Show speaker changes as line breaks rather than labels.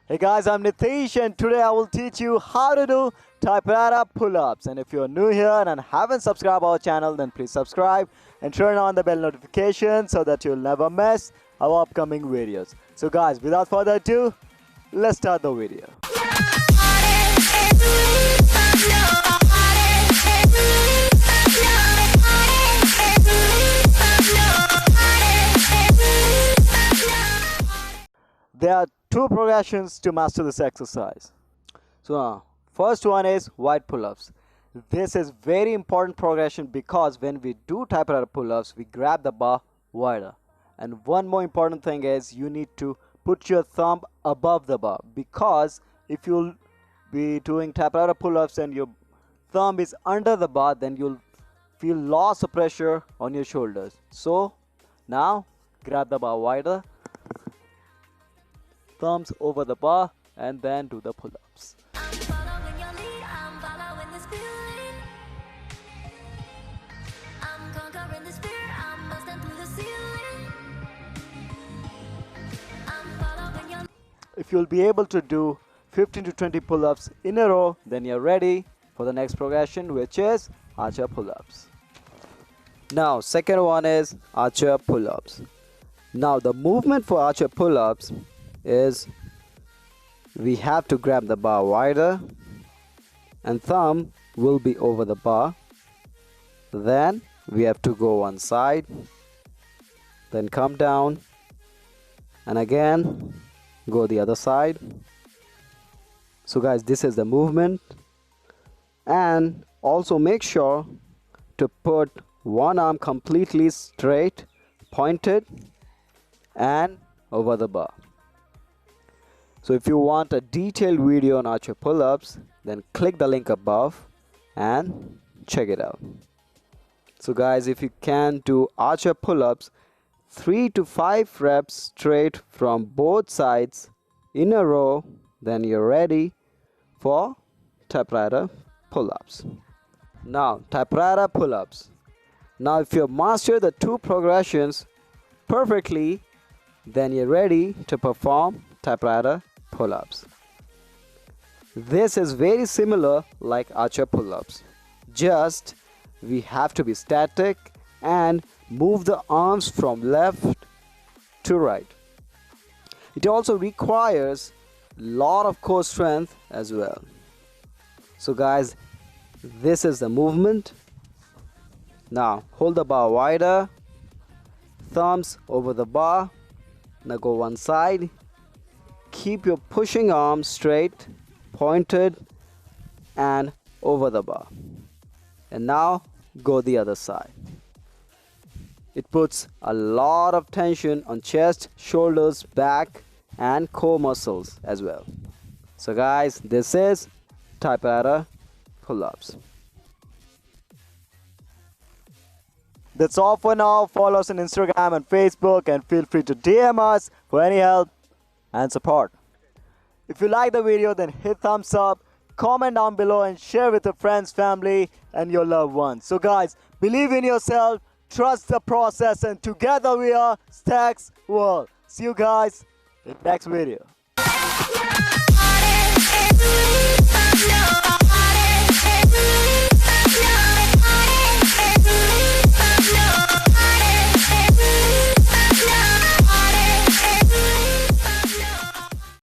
Hey guys, I'm Nitish and today I will teach you how to do typewriter pull-ups. And if you're new here and haven't subscribed our channel, then please subscribe and turn on the bell notification so that you'll never miss our upcoming videos. So guys, without further ado, let's start the video. There are two progressions to master this exercise. So first one is wide pull-ups. This is very important progression because when we do typewriter pull-ups, we grab the bar wider. And one more important thing is you need to put your thumb above the bar, because if you'll be doing typewriter pull-ups and your thumb is under the bar, then you'll feel loss of pressure on your shoulders. So now grab the bar wider, thumbs over the bar, and then do the pull-ups. If you'll be able to do 15 to 20 pull-ups in a row, then you're ready for the next progression, which is archer pull-ups. Now, second one is archer pull-ups. Now, the movement for archer pull-ups is we have to grab the bar wider and thumb will be over the bar. Then we have to go one side, then come down, and again go the other side. So guys, this is the movement. And also make sure to put one arm completely straight, pointed, and over the bar. So if you want a detailed video on archer pull-ups, then click the link above and check it out. So guys, if you can do archer pull-ups 3 to 5 reps straight from both sides in a row, then you're ready for typewriter pull-ups. Now, typewriter pull-ups. Now, if you master the two progressions perfectly, then you're ready to perform typewriter pull-ups. This is very similar like archer pull-ups. Just we have to be static and move the arms from left to right. It also requires a lot of core strength as well. So guys, this is the movement. Now hold the bar wider, thumbs over the bar. Now go one side. Keep your pushing arms straight, pointed, and over the bar. And now go the other side. It puts a lot of tension on chest, shoulders, back, and core muscles as well. So guys, this is typewriter pull-ups. That's all for now. Follow us on Instagram and Facebook, and feel free to DM us for any help and support. If you like the video, then hit thumbs up, comment down below, and share with your friends, family, and your loved ones. So guys, believe in yourself, trust the process, and together we are Sthx World. See you guys in the next video.